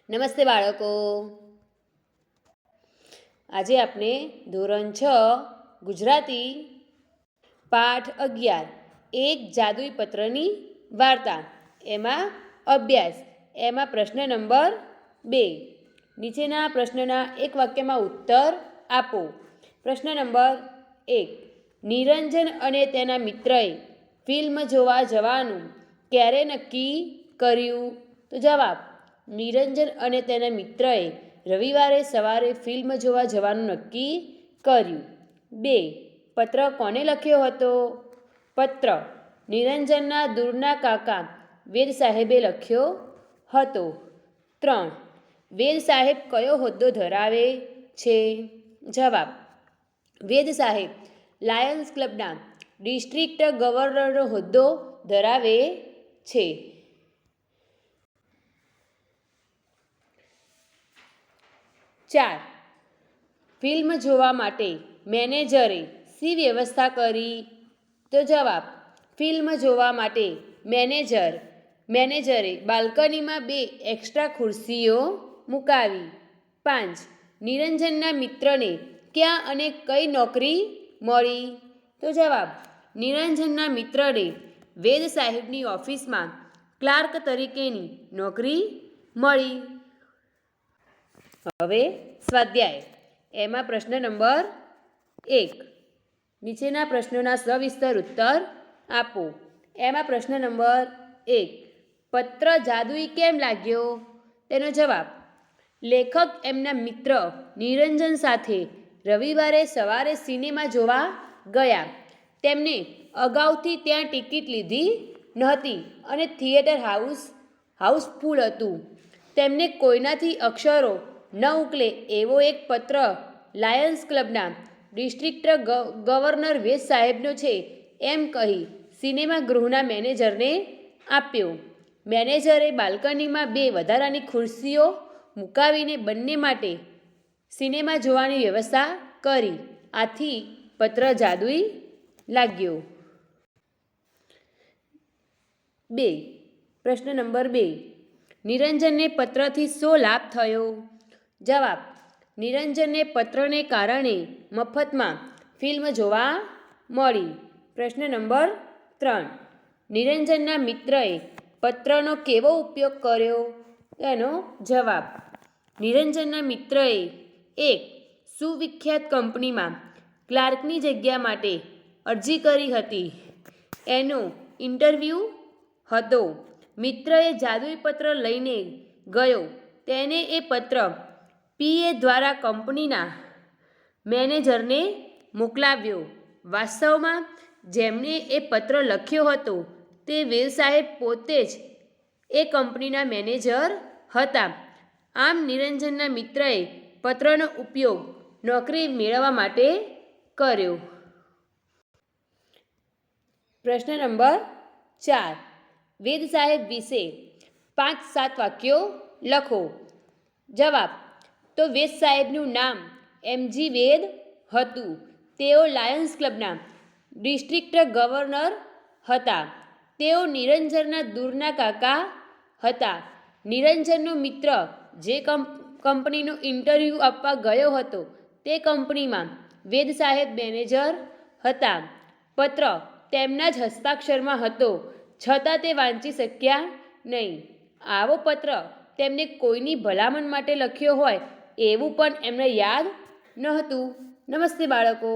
નમસ્તે બાળકો, આજે આપણે ધોરણ 6 ગુજરાતી પાઠ 11 એક જાદુઈ પત્રની વાર્તા એમાં અભ્યાસ એમાં પ્રશ્ન નંબર 2 નીચેના પ્રશ્નના એક વાક્યમાં ઉત્તર આપો। પ્રશ્ન નંબર 1 નિરંજન અને તેના મિત્રએ ફિલ્મ જોવા જવાનું ક્યારે નક્કી કર્યું? તો જવાબ, નિરંજન અને તેના મિત્રએ રવિવારે સવારે ફિલ્મ જોવા જવાનું નક્કી કર્યું। 2 પત્ર કોને લખ્યો હતો? પત્ર નિરંજનના દૂરના કાકા વેદ સાહેબે લખ્યો હતો। 3 વેદ સાહેબ કયો હોદ્દો ધરાવે છે? જવાબ, વેદ સાહેબ લાયન્સ ક્લબના ડિસ્ટ્રિક્ટ ગવર્નરનો હોદ્દો ધરાવે છે। 4 ફિલ્મ જોવા માટે મેનેજરે શી વ્યવસ્થા કરી? તો જવાબ, ફિલ્મ જોવા માટે મેનેજરે બાલ્કનીમાં 2 એક્સ્ટ્રા ખુરશીઓ મુકાવી। 5 નિરંજનના મિત્રને ક્યાં અને કઈ નોકરી મળી? તો જવાબ, નિરંજનના મિત્રને વેદ સાહેબની ઓફિસમાં ક્લાર્ક તરીકેની નોકરી મળી। હવે સ્વાધ્યાય એમાં પ્રશ્ન નંબર 1 નીચેના પ્રશ્નોના સવિસ્તર ઉત્તર આપો। એમાં પ્રશ્ન નંબર 1 પત્ર જાદુઈ કેમ લાગ્યો? તેનો જવાબ, લેખક એમના મિત્ર નિરંજન સાથે રવિવારે સવારે સિનેમા જોવા ગયા। તેમને અગાઉથી ત્યાં ટિકિટ લીધી નહોતી અને થિયેટર હાઉસફુલ હતું। તેમને કોઈનાથી અક્ષરો ન ઉકલે એવો એક પત્ર લાયન્સ ક્લબના ડિસ્ટ્રિક્ટ ગવર્નર વેદ સાહેબનો છે એમ કહી સિનેમા ગૃહના મેનેજરને આપ્યો। મેનેજરે બાલ્કનીમાં 2 વધારાની ખુરશીઓ મુકાવીને બંને માટે સિનેમા જોવાની વ્યવસ્થા કરી। આથી પત્ર જાદુઈ લાગ્યો। 2 પ્રશ્ન નંબર 2 નિરંજનને પત્રથી શો લાભ થયો? જવાબ, નિરંજનને પત્રને કારણે મફતમાં ફિલ્મ જોવા મળી। પ્રશ્ન નંબર 3 નિરંજનના મિત્રએ પત્રનો કેવો ઉપયોગ કર્યો? તેનો જવાબ, નિરંજનના મિત્રએ એક સુવિખ્યાત કંપનીમાં ક્લાર્કની જગ્યા માટે અરજી કરી હતી। એનો ઇન્ટરવ્યૂ હતો। મિત્રએ જાદુઈ પત્ર લઈને ગયો। તેને એ પત્ર PA દ્વારા કંપનીના મેનેજરને મોકલાવ્યો। વાસ્તવમાં જેમણે એ પત્ર લખ્યો હતો તે વેદ સાહેબ પોતે જ એ કંપનીના મેનેજર હતા। આમ નિરંજનના મિત્રએ પત્રનો ઉપયોગ નોકરી મેળવવા માટે કર્યો। પ્રશ્ન નંબર 4 વેદ સાહેબ વિશે 5-7 વાક્યો લખો। જવાબ, તો વેદ સાહેબનું નામ MG વેદ હતું। તેઓ લાયન્સ ક્લબના ડિસ્ટ્રિક્ટ ગવર્નર હતા। તેઓ નિરંજનના દૂરના કાકા હતા। નિરંજનનો મિત્ર જે કંપનીનો ઇન્ટરવ્યૂ આપવા ગયો હતો તે કંપનીમાં વેદ સાહેબ મેનેજર હતા। પત્ર તેમના જ હસ્તાક્ષરમાં હતો છતાં તે વાંચી શક્યા નહીં। આવો પત્ર તેમને કોઈની ભલામણ માટે લખ્યો હોય એવું પણ એમને યાદ નહોતું। નમસ્તે બાળકો।